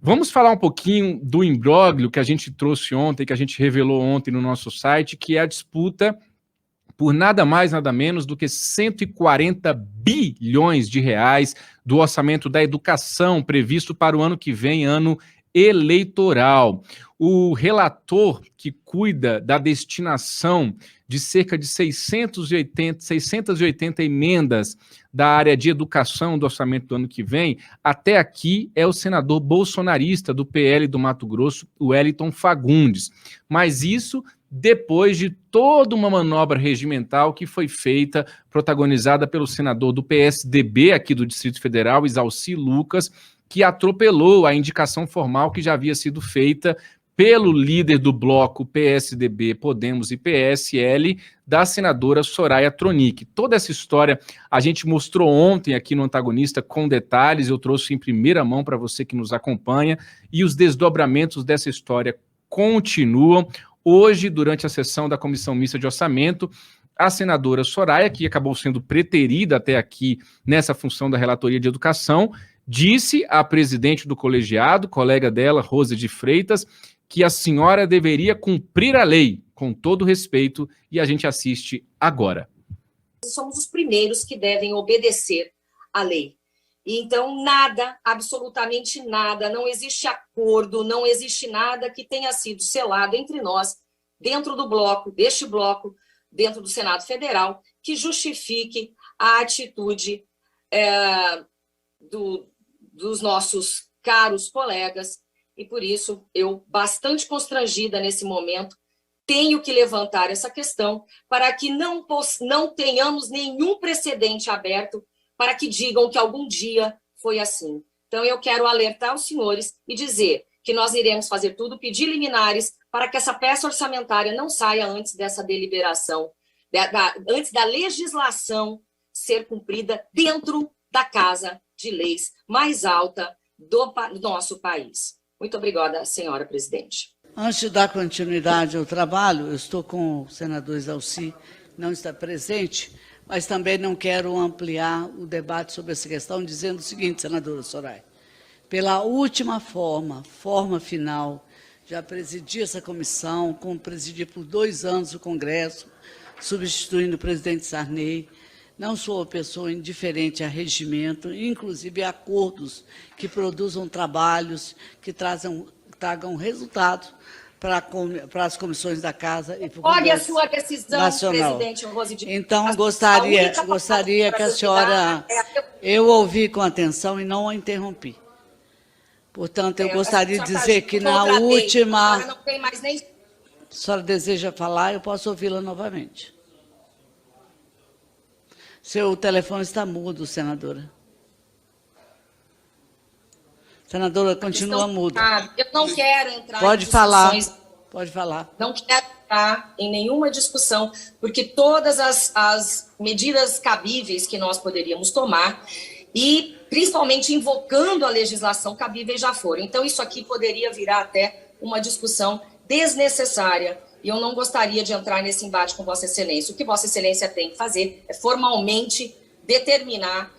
Vamos falar um pouquinho do imbróglio que a gente trouxe ontem, que a gente revelou ontem no nosso site, que é a disputa por nada mais, nada menos do que 140 bilhões de reais do orçamento da educação previsto para o ano que vem, ano eleitoral. O relator que cuida da destinação de cerca de 680 emendas da área de educação do orçamento do ano que vem, até aqui é o senador bolsonarista do PL do Mato Grosso, o Wellington Fagundes. Mas isso depois de toda uma manobra regimental que foi feita, protagonizada pelo senador do PSDB aqui do Distrito Federal, Isalci Lucas, que atropelou a indicação formal que já havia sido feita pelo líder do bloco PSDB, Podemos e PSL, da senadora Soraya Tronic. Toda essa história a gente mostrou ontem aqui no Antagonista com detalhes, eu trouxe em primeira mão para você que nos acompanha, e os desdobramentos dessa história continuam. Hoje, durante a sessão da Comissão Mista de Orçamento, a senadora Soraya, que acabou sendo preterida até aqui nessa função da Relatoria de Educação, disse à presidente do colegiado, colega dela, Rosa de Freitas, que a senhora deveria cumprir a lei, com todo respeito, e a gente assiste agora. Somos os primeiros que devem obedecer à lei. Então, nada, absolutamente nada, não existe acordo, não existe nada que tenha sido selado entre nós, dentro do bloco, deste bloco, dentro do Senado Federal, que justifique a atitude dos nossos caros colegas, e por isso eu, bastante constrangida nesse momento, tenho que levantar essa questão para que não tenhamos nenhum precedente aberto para que digam que algum dia foi assim. Então, eu quero alertar os senhores e dizer que nós iremos fazer tudo, pedir liminares para que essa peça orçamentária não saia antes dessa deliberação, antes da legislação ser cumprida dentro da Casa de Leis mais alta do nosso país. Muito obrigada, senhora presidente. Antes de dar continuidade ao trabalho, eu estou com o senador Isalci, não está presente, mas também não quero ampliar o debate sobre essa questão, dizendo o seguinte, senadora Soraya, pela última forma final, já presidi essa comissão, como presidi por 2 anos o Congresso, substituindo o presidente Sarney. Não sou uma pessoa indiferente a regimento, inclusive a acordos que produzam trabalhos, que tragam resultados para as comissões da Casa e para o Olha Congresso a sua decisão, Nacional. presidente Rose de Então, gostaria que a senhora... Eu ouvi com atenção e não a interrompi. Portanto, eu gostaria de dizer que na última... Agora não tem mais nem... Se a senhora deseja falar, eu posso ouvi-la novamente. Seu telefone está mudo, senadora. Senadora, continua mudo. Eu não quero entrar Pode em falar. discussões. Pode falar. Não quero entrar em nenhuma discussão, porque todas as medidas cabíveis que nós poderíamos tomar, e principalmente invocando a legislação cabíveis, já foram. Então, isso aqui poderia virar até uma discussão desnecessária, e eu não gostaria de entrar nesse embate com Vossa Excelência. O que Vossa Excelência tem que fazer é formalmente determinar,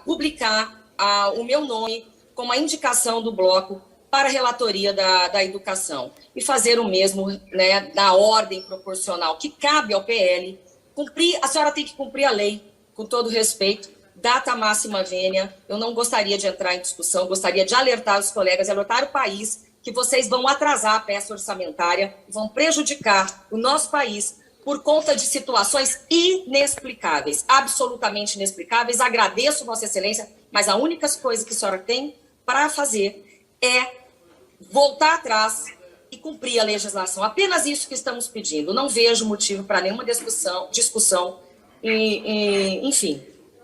publicar o meu nome como a indicação do bloco para a relatoria da educação e fazer o mesmo, né, na ordem proporcional que cabe ao PL. A senhora tem que cumprir a lei, com todo respeito, data máxima vênia. Eu não gostaria de entrar em discussão, gostaria de alertar os colegas, alertar o país que vocês vão atrasar a peça orçamentária, vão prejudicar o nosso país por conta de situações inexplicáveis, absolutamente inexplicáveis. Agradeço, Vossa Excelência, mas a única coisa que a senhora tem para fazer é voltar atrás e cumprir a legislação. Apenas isso que estamos pedindo. Não vejo motivo para nenhuma discussão.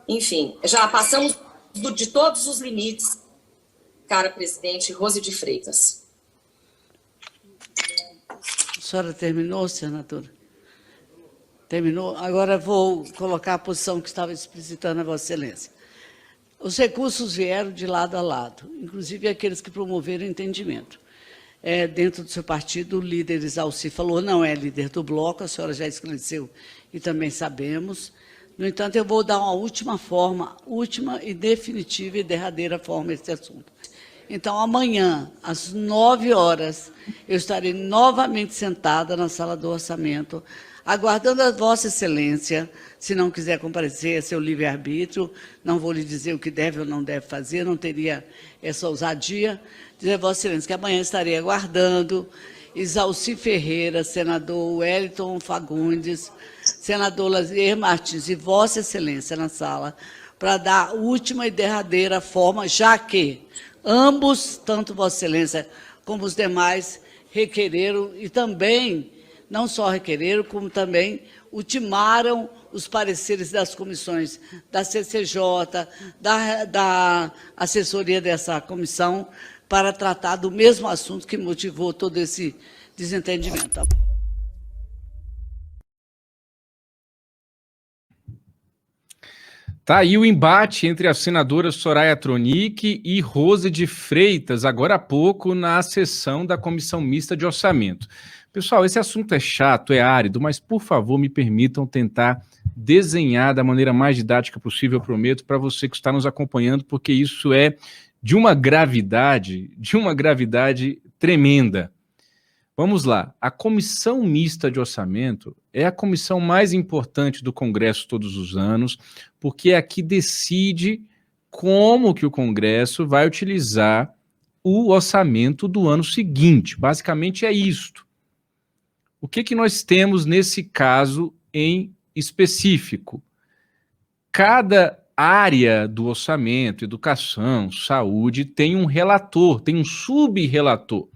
Enfim, já passamos de todos os limites, cara presidente Rose de Freitas. A senhora terminou, senadora? Terminou? Agora vou colocar a posição que estava explicitando a Vossa Excelência. Os recursos vieram de lado a lado, inclusive aqueles que promoveram o entendimento. Dentro do seu partido, o líder Isalci falou, não é líder do bloco, a senhora já esclareceu e também sabemos. No entanto, eu vou dar uma última e definitiva e derradeira forma a esse assunto. Então, amanhã, às 9h, eu estarei novamente sentada na sala do orçamento, aguardando a Vossa Excelência. Se não quiser comparecer, é seu livre-arbítrio, não vou lhe dizer o que deve ou não deve fazer, não teria essa ousadia. Dizer a Vossa Excelência que amanhã estarei aguardando Isalci Ferreira, senador Wellington Fagundes, senador Lazier Martins e Vossa Excelência na sala, para dar a última e derradeira forma, já que ambos, tanto Vossa Excelência como os demais, requereram e também, não só requereram, como também ultimaram os pareceres das comissões da CCJ, da assessoria dessa comissão, para tratar do mesmo assunto que motivou todo esse desentendimento. Tá aí o embate entre a senadora Soraya Tronic e Rose de Freitas, agora há pouco, na sessão da Comissão Mista de Orçamento. Pessoal, esse assunto é chato, é árido, mas, por favor, me permitam tentar desenhar da maneira mais didática possível, eu prometo, para você que está nos acompanhando, porque isso é de uma gravidade tremenda. Vamos lá. A Comissão Mista de Orçamento é a comissão mais importante do Congresso todos os anos, porque é a que decide como que o Congresso vai utilizar o orçamento do ano seguinte. Basicamente é isto. O que nós temos nesse caso em específico? Cada área do orçamento, educação, saúde, tem um relator, tem um sub-relator,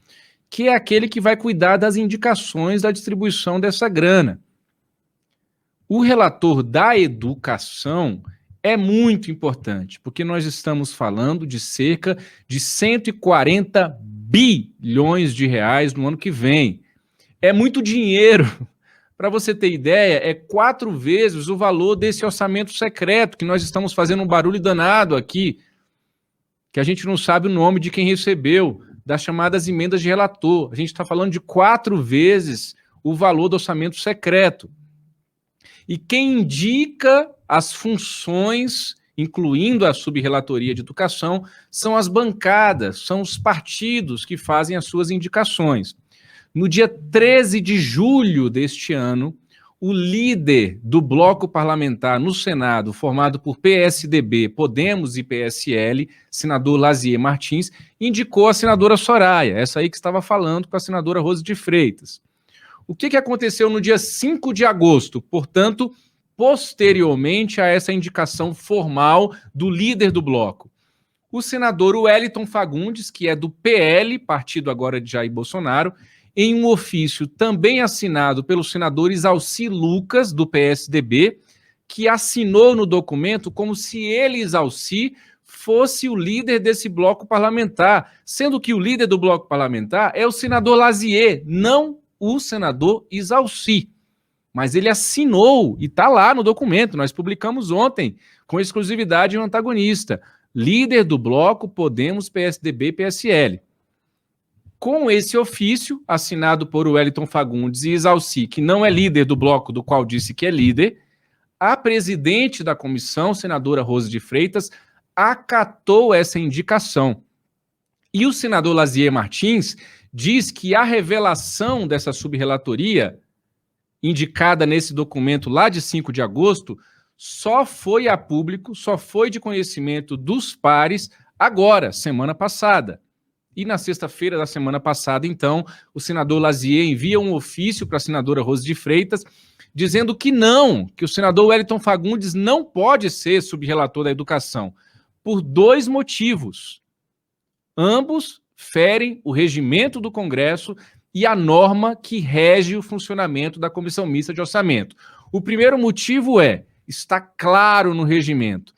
que é aquele que vai cuidar das indicações da distribuição dessa grana. O relator da educação é muito importante, porque nós estamos falando de cerca de 140 bilhões de reais no ano que vem. É muito dinheiro. Para você ter ideia, é 4 vezes o valor desse orçamento secreto, que nós estamos fazendo um barulho danado aqui, que a gente não sabe o nome de quem recebeu, das chamadas emendas de relator. A gente está falando de 4 vezes o valor do orçamento secreto. E quem indica as funções, incluindo a subrelatoria de educação, são as bancadas, são os partidos que fazem as suas indicações. No dia 13 de julho deste ano, o líder do bloco parlamentar no Senado, formado por PSDB, Podemos e PSL, senador Lazier Martins, indicou a senadora Soraya, essa aí que estava falando com a senadora Rose de Freitas. O que aconteceu no dia 5 de agosto, portanto, posteriormente a essa indicação formal do líder do bloco? O senador Wellington Fagundes, que é do PL, partido agora de Jair Bolsonaro, em um ofício também assinado pelo senador Isalci Lucas, do PSDB, que assinou no documento como se ele, Isalci, fosse o líder desse bloco parlamentar, sendo que o líder do bloco parlamentar é o senador Lazier, não o senador Isalci. Mas ele assinou, e está lá no documento, nós publicamos ontem, com exclusividade no antagonista, líder do bloco Podemos, PSDB e PSL. Com esse ofício, assinado por Wellington Fagundes e Isalci, que não é líder do bloco do qual disse que é líder, a presidente da comissão, senadora Rose de Freitas, acatou essa indicação. E o senador Lazier Martins diz que a revelação dessa subrelatoria, indicada nesse documento lá de 5 de agosto, só foi a público, só foi de conhecimento dos pares agora, semana passada. E na sexta-feira da semana passada, então, o senador Lazier envia um ofício para a senadora Rose de Freitas, dizendo que não, que o senador Wellington Fagundes não pode ser subrelator da educação, por 2 motivos. Ambos ferem o regimento do Congresso e a norma que rege o funcionamento da Comissão Mista de Orçamento. O primeiro motivo está claro no regimento,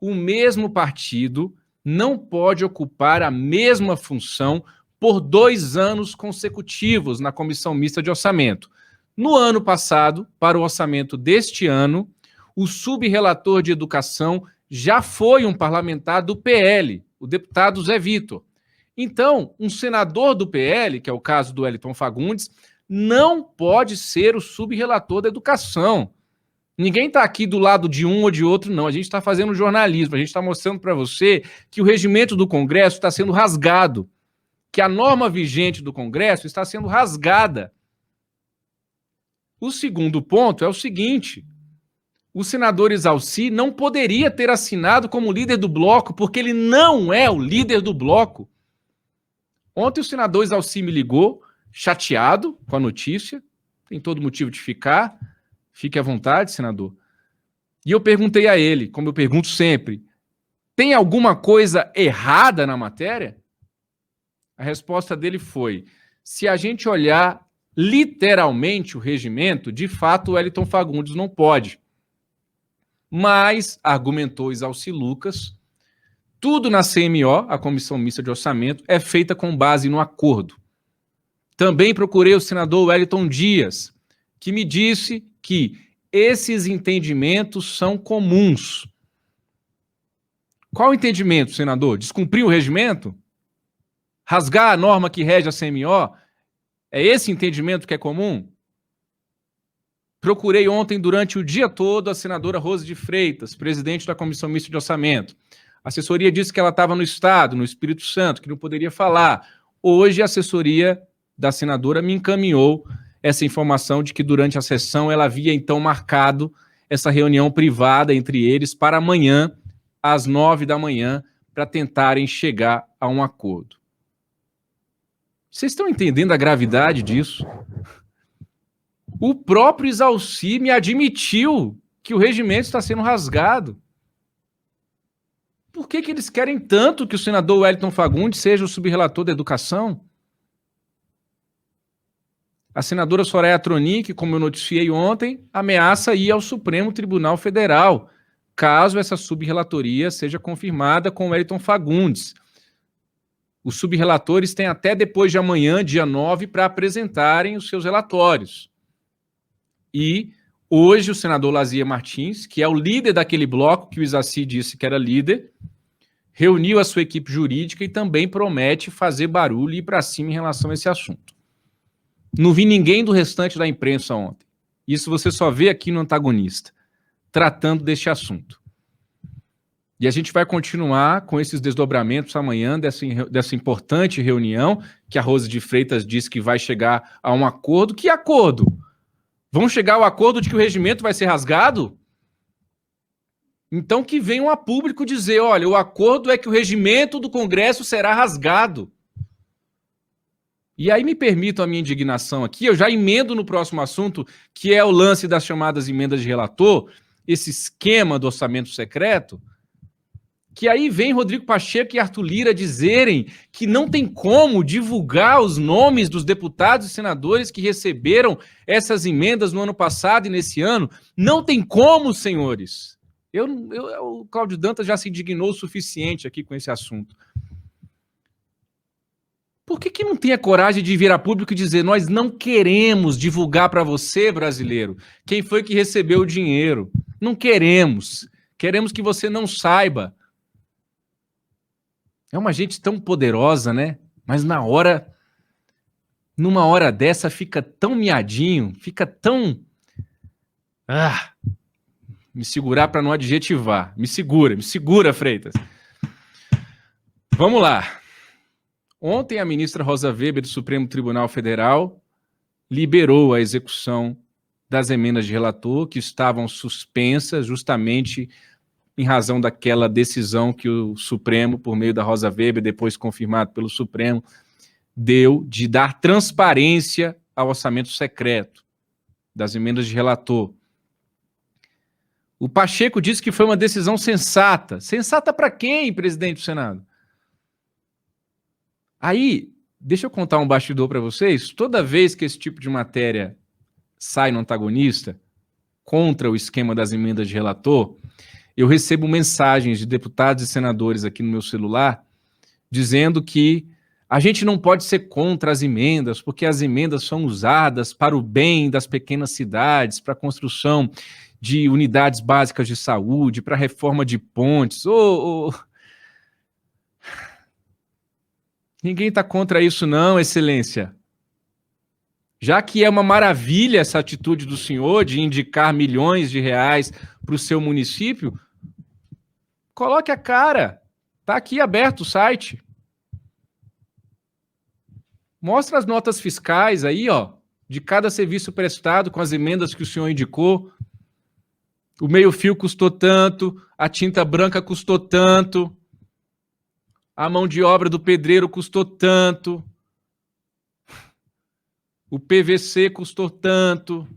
o mesmo partido não pode ocupar a mesma função por 2 anos consecutivos na Comissão Mista de Orçamento. No ano passado, para o orçamento deste ano, o subrelator de educação já foi um parlamentar do PL, o deputado Zé Vitor. Então, um senador do PL, que é o caso do Wellington Fagundes, não pode ser o subrelator da educação. Ninguém está aqui do lado de um ou de outro, não. A gente está fazendo jornalismo, a gente está mostrando para você que o regimento do Congresso está sendo rasgado, que a norma vigente do Congresso está sendo rasgada. O segundo ponto é o seguinte: o senador Exalci não poderia ter assinado como líder do bloco, porque ele não é o líder do bloco. Ontem o senador Exalci me ligou, chateado com a notícia, tem todo motivo de ficar, fique à vontade, senador. E eu perguntei a ele, como eu pergunto sempre, tem alguma coisa errada na matéria? A resposta dele foi, se a gente olhar literalmente o regimento, de fato o Wellington Fagundes não pode. Mas, argumentou Exalci Lucas, tudo na CMO, a Comissão Mista de Orçamento, é feita com base no acordo. Também procurei o senador Wellington Dias, que me disse que esses entendimentos são comuns. Qual o entendimento, senador? Descumprir o regimento? Rasgar a norma que rege a CMO? É esse entendimento que é comum? Procurei ontem, durante o dia todo, a senadora Rose de Freitas, presidente da Comissão Mista de Orçamento. A assessoria disse que ela estava no Estado, no Espírito Santo, que não poderia falar. Hoje, a assessoria da senadora me encaminhou essa informação de que, durante a sessão, ela havia, então, marcado essa reunião privada entre eles para amanhã, às 9 da manhã, para tentarem chegar a um acordo. Vocês estão entendendo a gravidade disso? O próprio Exalci me admitiu que o regimento está sendo rasgado. Por que eles querem tanto que o senador Wellington Fagundes seja o subrelator da educação? A senadora Soraya Tronic, como eu noticiei ontem, ameaça ir ao Supremo Tribunal Federal, caso essa subrelatoria seja confirmada com o Wellington Fagundes. Os subrelatores têm até depois de amanhã, dia 9, para apresentarem os seus relatórios. E hoje o senador Lazia Martins, que é o líder daquele bloco que o Exalci disse que era líder, reuniu a sua equipe jurídica e também promete fazer barulho e ir para cima em relação a esse assunto. Não vi ninguém do restante da imprensa ontem. Isso você só vê aqui no Antagonista, tratando deste assunto. E a gente vai continuar com esses desdobramentos amanhã dessa importante reunião, que a Rose de Freitas disse que vai chegar a um acordo. Que acordo? Vão chegar ao acordo de que o regimento vai ser rasgado? Então que venham a público dizer, olha, o acordo é que o regimento do Congresso será rasgado. E aí me permitam a minha indignação aqui, eu já emendo no próximo assunto, que é o lance das chamadas emendas de relator, esse esquema do orçamento secreto, que aí vem Rodrigo Pacheco e Arthur Lira dizerem que não tem como divulgar os nomes dos deputados e senadores que receberam essas emendas no ano passado e nesse ano. Não tem como, senhores. O Cláudio Dantas já se indignou o suficiente aqui com esse assunto. Por que não tem a coragem de vir a público e dizer, nós não queremos divulgar para você, brasileiro, quem foi que recebeu o dinheiro? Não queremos. Queremos que você não saiba. É uma gente tão poderosa, né? Mas numa hora dessa, fica tão miadinho, fica tão... me segurar para não adjetivar. Me segura, Freitas. Vamos lá. Ontem, a ministra Rosa Weber, do Supremo Tribunal Federal, liberou a execução das emendas de relator que estavam suspensas justamente em razão daquela decisão que o Supremo, por meio da Rosa Weber, depois confirmado pelo Supremo, deu de dar transparência ao orçamento secreto das emendas de relator. O Pacheco disse que foi uma decisão sensata. Sensata para quem, presidente do Senado? Aí, deixa eu contar um bastidor para vocês. Toda vez que esse tipo de matéria sai no Antagonista, contra o esquema das emendas de relator, eu recebo mensagens de deputados e senadores aqui no meu celular dizendo que a gente não pode ser contra as emendas, porque as emendas são usadas para o bem das pequenas cidades, para a construção de unidades básicas de saúde, para a reforma de pontes. Ninguém está contra isso não, excelência. Já que é uma maravilha essa atitude do senhor de indicar milhões de reais para o seu município, coloque a cara. Está aqui aberto o site. Mostra as notas fiscais aí, ó, de cada serviço prestado com as emendas que o senhor indicou. O meio-fio custou tanto, a tinta branca custou tanto, a mão de obra do pedreiro custou tanto, o PVC custou tanto.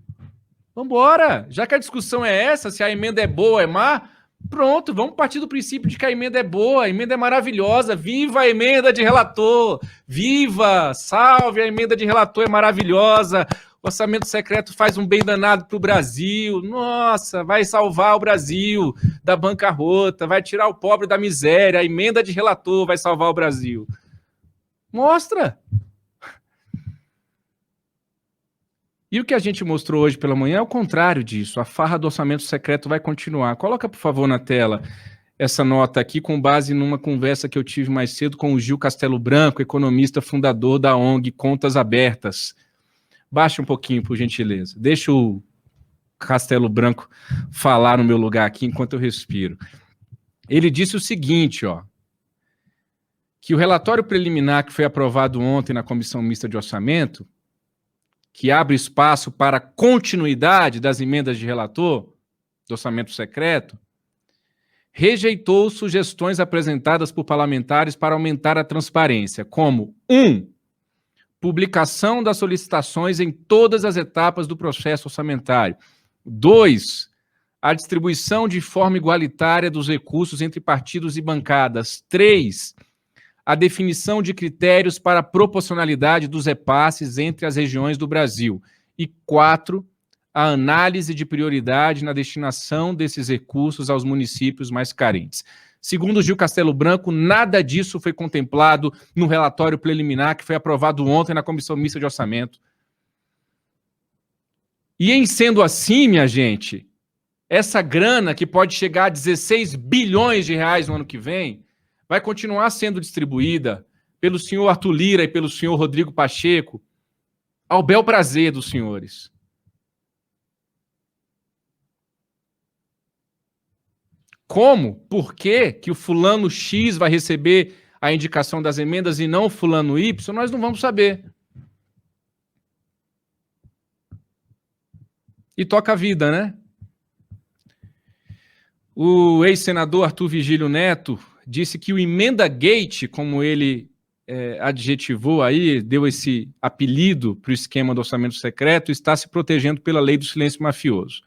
Vambora! Já que a discussão é essa, se a emenda é boa ou é má, pronto, vamos partir do princípio de que a emenda é boa, a emenda é maravilhosa. Viva a emenda de relator! Viva! Salve, a emenda de relator é maravilhosa. O orçamento secreto faz um bem danado para o Brasil. Nossa, vai salvar o Brasil da bancarrota, vai tirar o pobre da miséria. A emenda de relator vai salvar o Brasil. Mostra! E o que a gente mostrou hoje pela manhã é o contrário disso. A farra do orçamento secreto vai continuar. Coloca, por favor, na tela essa nota aqui, com base numa conversa que eu tive mais cedo com o Gil Castelo Branco, economista fundador da ONG Contas Abertas. Baixa um pouquinho, por gentileza. Deixa o Castelo Branco falar no meu lugar aqui enquanto eu respiro. Ele disse o seguinte, ó, que o relatório preliminar que foi aprovado ontem na Comissão Mista de Orçamento, que abre espaço para a continuidade das emendas de relator do orçamento secreto, rejeitou sugestões apresentadas por parlamentares para aumentar a transparência, como 1. Publicação das solicitações em todas as etapas do processo orçamentário. 2. A distribuição de forma igualitária dos recursos entre partidos e bancadas. 3. A definição de critérios para a proporcionalidade dos repasses entre as regiões do Brasil. E 4, a análise de prioridade na destinação desses recursos aos municípios mais carentes. Segundo Gil Castelo Branco, nada disso foi contemplado no relatório preliminar que foi aprovado ontem na Comissão Mista de Orçamento. E em sendo assim, minha gente, essa grana que pode chegar a 16 bilhões de reais no ano que vem, vai continuar sendo distribuída pelo senhor Arthur Lira e pelo senhor Rodrigo Pacheco ao bel prazer dos senhores. Como? Por que o fulano X vai receber a indicação das emendas e não o fulano Y? Nós não vamos saber. E toca a vida, né? O ex-senador Arthur Vigílio Neto disse que o Emenda Gate, como ele adjetivou aí, deu esse apelido para o esquema do orçamento secreto, está se protegendo pela lei do silêncio mafioso.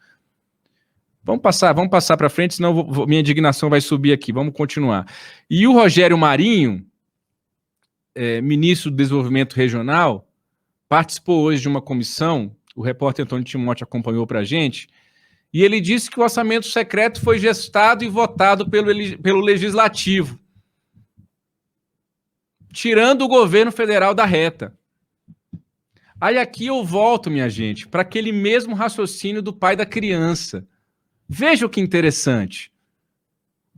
Vamos passar para frente, senão minha indignação vai subir aqui. Vamos continuar. E o Rogério Marinho, ministro do Desenvolvimento Regional, participou hoje de uma comissão, o repórter Antônio Timóteo acompanhou para a gente, e ele disse que o orçamento secreto foi gestado e votado pelo Legislativo, tirando o governo federal da reta. Aí aqui eu volto, minha gente, para aquele mesmo raciocínio do pai da criança. Veja o que interessante.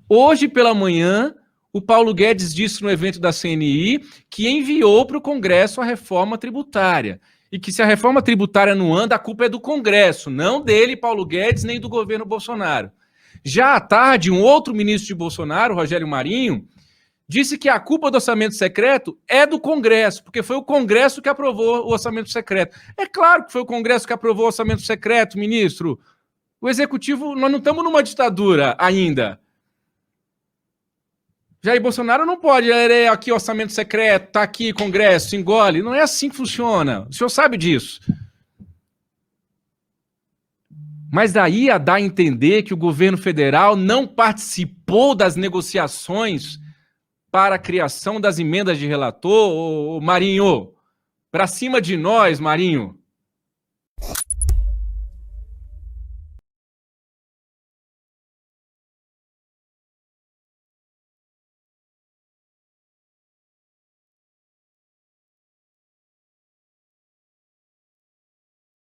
Hoje pela manhã, o Paulo Guedes disse no evento da CNI que enviou para o Congresso a reforma tributária. E que se a reforma tributária não anda, a culpa é do Congresso, não dele, Paulo Guedes, nem do governo Bolsonaro. Já à tarde, um outro ministro de Bolsonaro, Rogério Marinho, disse que a culpa do orçamento secreto é do Congresso, porque foi o Congresso que aprovou o orçamento secreto. É claro que foi o Congresso que aprovou o orçamento secreto, ministro. O Executivo, nós não estamos numa ditadura ainda. Jair Bolsonaro não pode, aqui orçamento secreto, tá aqui Congresso, engole. Não é assim que funciona. O senhor sabe disso. Mas daí a dar a entender que o governo federal não participou das negociações para a criação das emendas de relator, Marinho. Para cima de nós, Marinho.